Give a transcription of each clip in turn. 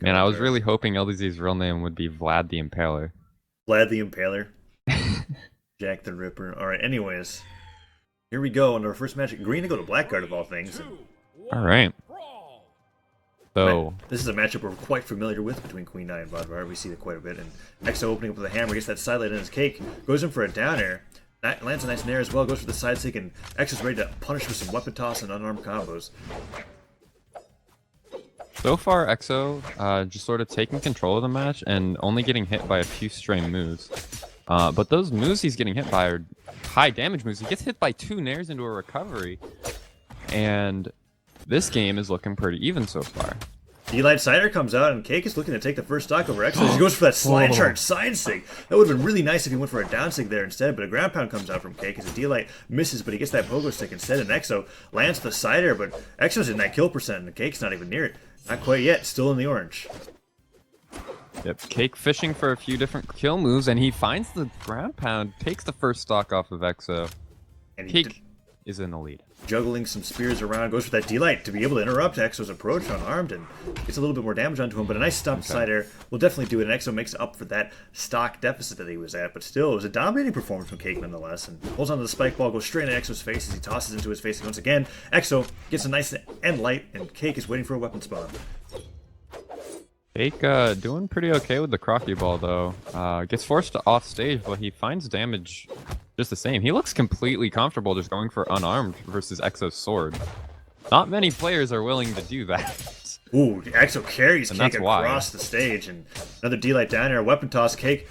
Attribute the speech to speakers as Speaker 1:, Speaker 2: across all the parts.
Speaker 1: Man, I was really hoping LDZ's real name would be Vlad the Impaler.
Speaker 2: Vlad the Impaler. Jack the Ripper. Alright, anyways. Here we go in our first match. Green to go to Blackguard of all things.
Speaker 1: Alright. So
Speaker 2: this is a matchup we're quite familiar with between Queen Nine and Bodvar. We see that quite a bit. And EXO opening up with a hammer, gets that sidelight in his cake, goes in for a down air. Lands a nice nair as well, goes for the side stick, and EXO's ready to punish with some weapon toss and unarmed combos.
Speaker 1: So far, EXO just sort of taking control of the match and only getting hit by a few stray moves. But those moves he's getting hit by are high damage moves. He gets hit by 2 nairs into a recovery. And this game is looking pretty even so far.
Speaker 2: D-Light Cider comes out, and Cake is looking to take the first stock over EXO. He goes for that slide charge side sig. That would have been really nice if he went for a down sig there instead, but a ground pound comes out from Cake as a D-Light misses, but he gets that pogo stick instead, and EXO lands the Cider, but EXO's in that kill percent, and Cake's not even near it. Not quite yet, still in the orange.
Speaker 1: Yep, Cake fishing for a few different kill moves, and he finds the ground pound, takes the first stock off of EXO. And Cake is in the lead.
Speaker 2: Juggling some spears around, goes for that D-Light to be able to interrupt EXO's approach unarmed, and gets a little bit more damage onto him, but a nice stump Cider will definitely do it, and EXO makes up for that stock deficit that he was at, but still, it was a dominating performance from Cake nonetheless, and holds onto the spike ball, goes straight in EXO's face as he tosses into his face once again. EXO gets a nice end light, and Cake is waiting for a weapon spawn.
Speaker 1: Cake doing pretty okay with the crocky ball though. Gets forced to off stage, but he finds damage just the same. He looks completely comfortable just going for unarmed versus EXO's sword. Not many players are willing to do that.
Speaker 2: Ooh, EXO carries Cake across the stage, and another D-Light down air, weapon toss. Cake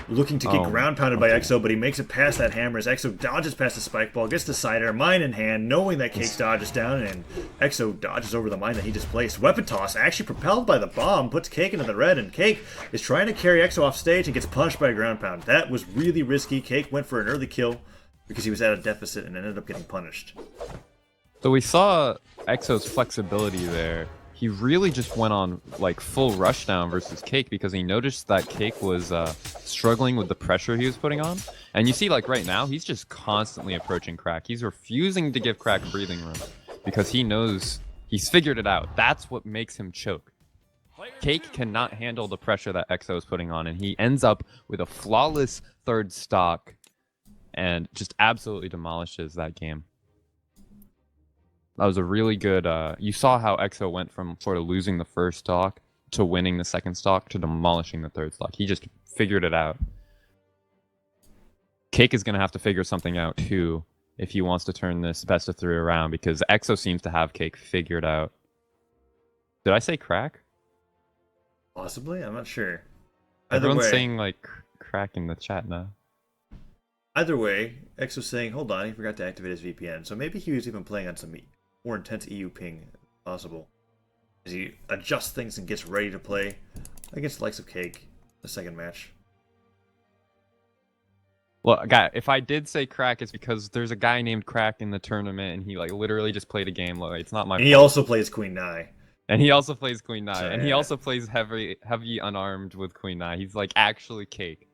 Speaker 2: looking to get ground pounded by EXO, but he makes it past that hammer as EXO dodges past the spike ball, gets the Cider, mine in hand, knowing that Cake dodges down, and EXO dodges over the mine that he just placed. Weapon toss, actually propelled by the bomb, puts Cake into the red, and Cake is trying to carry EXO off stage and gets punished by a ground pound. That was really risky. Cake went for an early kill because he was at a deficit and ended up getting punished.
Speaker 1: So we saw EXO's flexibility there. He really just went on like full rushdown versus Cake because he noticed that Cake was struggling with the pressure he was putting on. And you see, like right now, he's just constantly approaching Crack. He's refusing to give Crack breathing room because he knows he's figured it out. That's what makes him choke. Cake cannot handle the pressure that EXO is putting on, and he ends up with a flawless third stock and just absolutely demolishes that game. That was a really good, you saw how EXO went from sort of losing the first stock to winning the second stock to demolishing the third stock. He just figured it out. Cake is going to have to figure something out too if he wants to turn this best of 3 around because EXO seems to have Cake figured out. Did I say Crack?
Speaker 2: Possibly? I'm not sure.
Speaker 1: Everyone's saying like Crack in the chat now.
Speaker 2: Either way, EXO's saying, hold on, he forgot to activate his VPN, so maybe he was even playing on some more intense EU ping possible as he adjusts things and gets ready to play against the likes of Cake the second match.
Speaker 1: Well, guy, if I did say Crack, it's because there's a guy named Crack in the tournament, and he like literally just played a game. Like, it's not my.
Speaker 2: And he also plays Queen Nai.
Speaker 1: And he also plays Queen Nai,
Speaker 2: so,
Speaker 1: and he also plays heavy unarmed with Queen Nai. He's like actually Cake,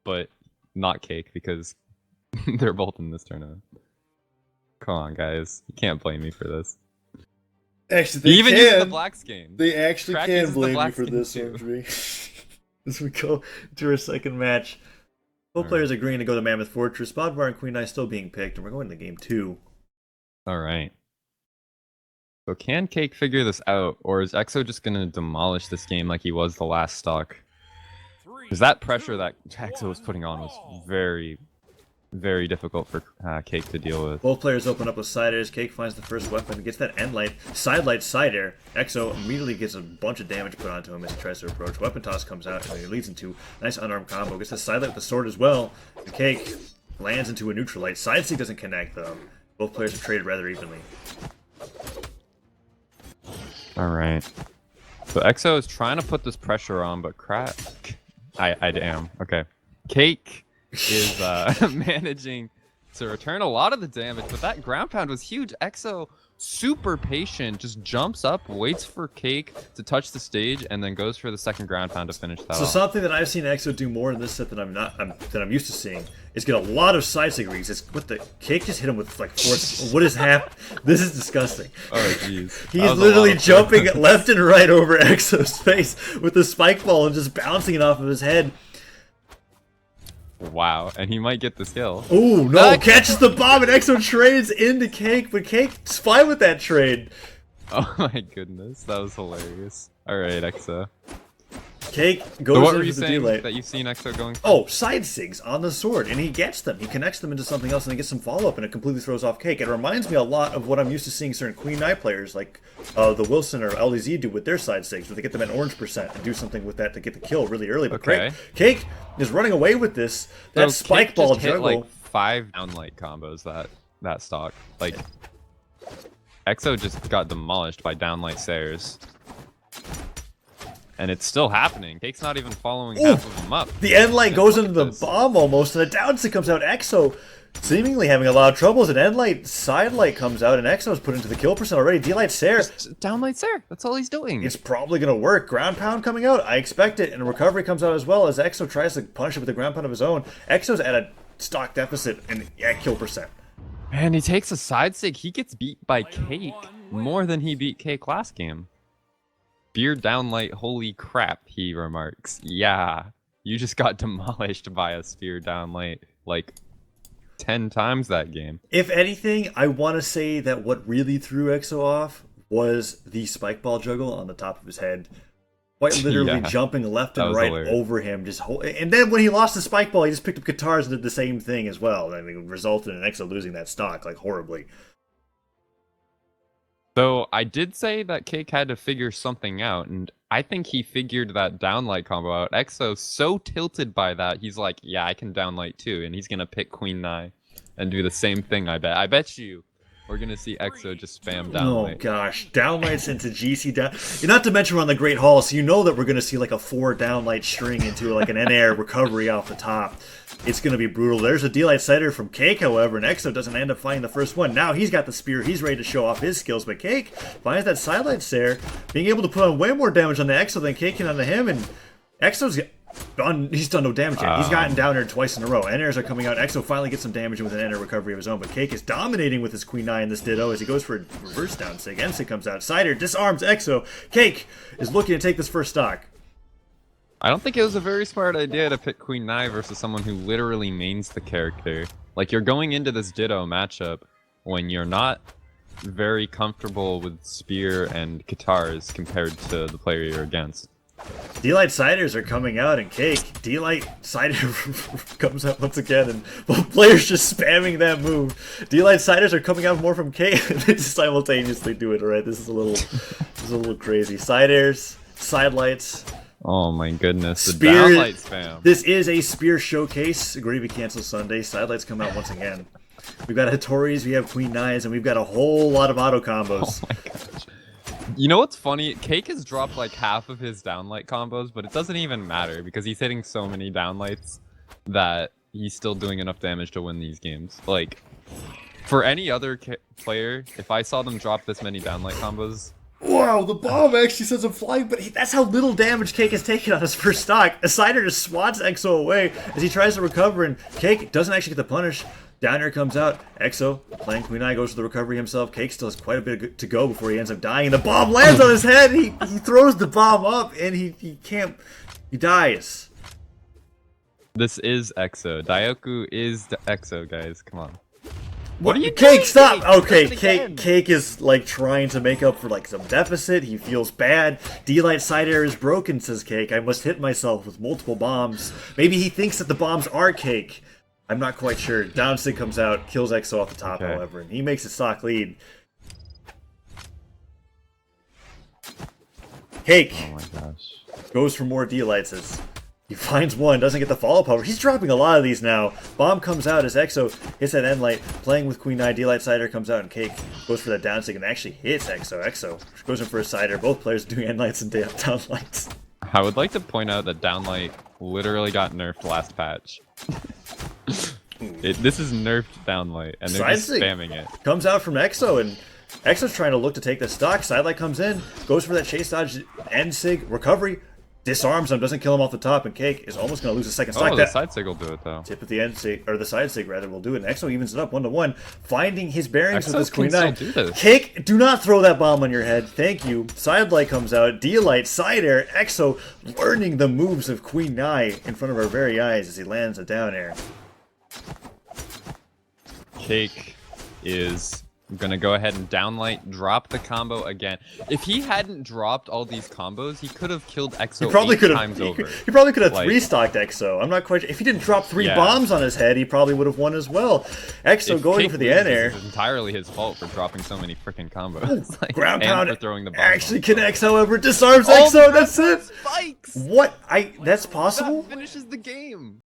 Speaker 1: but not Cake because they're both in this tournament. Come on, guys. You can't blame me for this.
Speaker 2: Actually, they
Speaker 1: even use the Blacks game.
Speaker 2: They actually
Speaker 1: Crack
Speaker 2: can blame me for this,
Speaker 1: too.
Speaker 2: As we go to our second match. Both players agreeing to go to Mammoth Fortress. Bodvar and Queen Nai still being picked, and we're going to game 2.
Speaker 1: Alright. So can Cake figure this out, or is EXO just going to demolish this game like he was the last stock? Because that pressure that EXO was putting on was very, very difficult for Cake to deal with.
Speaker 2: Both players open up with Ciders. Cake finds the first weapon, gets that end light, sidelight Cider. EXO immediately gets a bunch of damage put onto him as he tries to approach. Weapon toss comes out, and it leads into a nice unarmed combo. Gets the sidelight with the sword as well. And Cake lands into a neutral light. Side stick doesn't connect though. Both players are traded rather evenly.
Speaker 1: Alright. So EXO is trying to put this pressure on, but Crack... I am. Okay. Cake is managing to return a lot of the damage, but that ground pound was huge. EXO super patient, just jumps up, waits for Cake to touch the stage, and then goes for the second ground pound to finish that
Speaker 2: So
Speaker 1: off.
Speaker 2: something that I've seen EXO do more in this set that I'm used to seeing is get a lot of side sig reads. It's what the Cake just hit him with like force. What is happening? This is disgusting.
Speaker 1: Oh jeez.
Speaker 2: He's literally jumping left and right over EXO's face with the spike ball and just bouncing it off of his head.
Speaker 1: Wow, and he might get the kill.
Speaker 2: Oh no! Catches the bomb and EXO trades into Cake, but Cake's fine with that trade.
Speaker 1: Oh my goodness, that was hilarious. All right, EXO.
Speaker 2: Cake goes
Speaker 1: So what
Speaker 2: into
Speaker 1: were you
Speaker 2: the
Speaker 1: saying
Speaker 2: delay.
Speaker 1: that you've seen EXO going for?
Speaker 2: Oh, side sigs on the sword, and he gets them. He connects them into something else, and he gets some follow-up, and it completely throws off Cake. It reminds me a lot of what I'm used to seeing certain Queen Knight players, like the Wilson or LDZ, do with their side sigs, where they get them at orange % and do something with that to get the kill really early. But
Speaker 1: Okay.
Speaker 2: Cake is running away with this. That
Speaker 1: So
Speaker 2: spike
Speaker 1: Cake
Speaker 2: ball
Speaker 1: just hit,
Speaker 2: juggle.
Speaker 1: like 5 downlight combos that stock. Like EXO just got demolished by downlight Sayers. And it's still happening. Cake's not even following half of them up.
Speaker 2: The end light goes into the
Speaker 1: this.
Speaker 2: bomb almost, and a down stick comes out. EXO seemingly having a lot of troubles. An end light, side light comes out, and EXO's put into the kill % already. D-light Sayer.
Speaker 1: Downlight Sayer. That's all he's doing.
Speaker 2: It's probably going to work. Ground pound coming out. I expect it. And a recovery comes out as well as EXO tries to punish it with a ground pound of his own. EXO's at a stock deficit and at kill %.
Speaker 1: Man, he takes a side stick. He gets beat by Cake more than he beat Cake last game. Spear downlight, holy crap, he remarks. Yeah, you just got demolished by a spear downlight like 10 times that game.
Speaker 2: If anything, I want to say that what really threw EXO off was the spike ball juggle on the top of his head. Quite literally jumping left and right over him. And then when he lost the spike ball, he just picked up guitars and did the same thing as well. I mean, it resulted in EXO losing that stock, like, horribly.
Speaker 1: So I did say that Cake had to figure something out, and I think he figured that downlight combo out. EXO's so tilted by that, he's like, yeah, I can downlight too, and he's going to pick Queen Nai and do the same thing, I bet. I bet you we're going to see EXO just spam downlight.
Speaker 2: Oh gosh, downlights into GC down. Not to mention we're on the Great Hall, so you know that we're going to see like a 4 downlight string into like an N-air recovery off the top. It's going to be brutal. There's a D-light sider from Cake, however, and EXO doesn't end up finding the first one. Now he's got the spear. He's ready to show off his skills, but Cake finds that sidelight there, being able to put on way more damage on the EXO than Cake can onto him, and EXO's he's done no damage yet. He's gotten down there twice in a row. N-airs are coming out. EXO finally gets some damage with an N-air recovery of his own, but Cake is dominating with his Queen Nai in this Ditto as he goes for a reverse down sig. N-sig comes out. Cider disarms EXO. Cake is looking to take this first stock.
Speaker 1: I don't think it was a very smart idea to pick Queen Nai versus someone who literally mains the character. Like, you're going into this Ditto matchup when you're not very comfortable with Spear and guitars compared to the player you're against.
Speaker 2: D-light siders are coming out, and Cake. D-light cider comes out once again, and both players just spamming that move. D-light siders are coming out more from Cake, and they just simultaneously do it. All right, this is a little crazy. Siders, sidelights.
Speaker 1: Oh my goodness, the
Speaker 2: Spear,
Speaker 1: downlight spam.
Speaker 2: This is a Spear showcase. Gravy cancels Sunday. Sidelights come out once again. We've got Hattori's, we have Queen Nai's, and we've got a whole lot of auto combos.
Speaker 1: Oh my gosh. You know what's funny? Cake has dropped like half of his downlight combos, but it doesn't even matter because he's hitting so many downlights that he's still doing enough damage to win these games. Like, for any other player, if I saw them drop this many downlight combos...
Speaker 2: Wow, the bomb actually sends him flying, but that's how little damage Cake has taken on his first stock. A Cider just swats EXO away as he tries to recover, and Cake doesn't actually get the punish. Down air comes out. EXO, playing Queen Nai, goes for the recovery himself. Cake still has quite a bit to go before he ends up dying, and the bomb lands on his head. He throws the bomb up, and he can't. He dies.
Speaker 1: This is EXO. Diakou is the EXO, guys. Come on. What are you
Speaker 2: Cake,
Speaker 1: doing?
Speaker 2: stop! Okay, Cake is like trying to make up for like some deficit. He feels bad. D-light side air is broken, says Cake. I must hit myself with multiple bombs. Maybe he thinks that the bombs are Cake. I'm not quite sure. Downstig comes out, kills EXO off the top, however, and he makes a stock lead. Cake goes for more D-lights as he finds one, doesn't get the follow-up, however. He's dropping a lot of these now. Bomb comes out as EXO hits that end light, playing with Queen Nai. D-light Cider comes out, and Cake goes for that downstig and actually hits EXO. EXO goes in for a Cider. Both players doing end lights and down lights.
Speaker 1: I would like to point out that downlight literally got nerfed last patch. This is nerfed downlight, and they're just spamming it.
Speaker 2: Comes out from EXO, and Exo's trying to look to take the stock. Sidelight comes in, goes for that chase dodge, end sig, recovery, disarms him, doesn't kill him off the top, and Cake is almost going to lose a second stock.
Speaker 1: Oh, the side sig will do it though.
Speaker 2: Tip at the end sig, or the side sig rather, will do it. And Exo evens it up 1-1, finding his bearings
Speaker 1: Exo
Speaker 2: with his queen
Speaker 1: can
Speaker 2: 9.
Speaker 1: still do this.
Speaker 2: Cake, do not throw that bomb on your head. Thank you. Sidelight comes out, D-light, side air. Exo learning the moves of queen 9 in front of our very eyes as he lands a down air.
Speaker 1: Cake is gonna go ahead and downlight, drop the combo again. If he hadn't dropped all these combos, he could have killed Exo
Speaker 2: He probably could have.
Speaker 1: times over.
Speaker 2: He probably could have
Speaker 1: Like,
Speaker 2: three-stocked Exo. I'm not quite sure. If he didn't drop 3
Speaker 1: Yeah.
Speaker 2: bombs on his head, he probably would have won as well. Exo
Speaker 1: if
Speaker 2: going
Speaker 1: Cake
Speaker 2: for the end
Speaker 1: loses,
Speaker 2: air.
Speaker 1: It's entirely his fault for dropping so many freaking combos. Like,
Speaker 2: Ground
Speaker 1: and
Speaker 2: pound
Speaker 1: for throwing the bombs
Speaker 2: actually
Speaker 1: on.
Speaker 2: connects, however, disarms
Speaker 1: Oh,
Speaker 2: Exo. That's it.
Speaker 1: Spikes.
Speaker 2: What? That's possible?
Speaker 1: That finishes the game.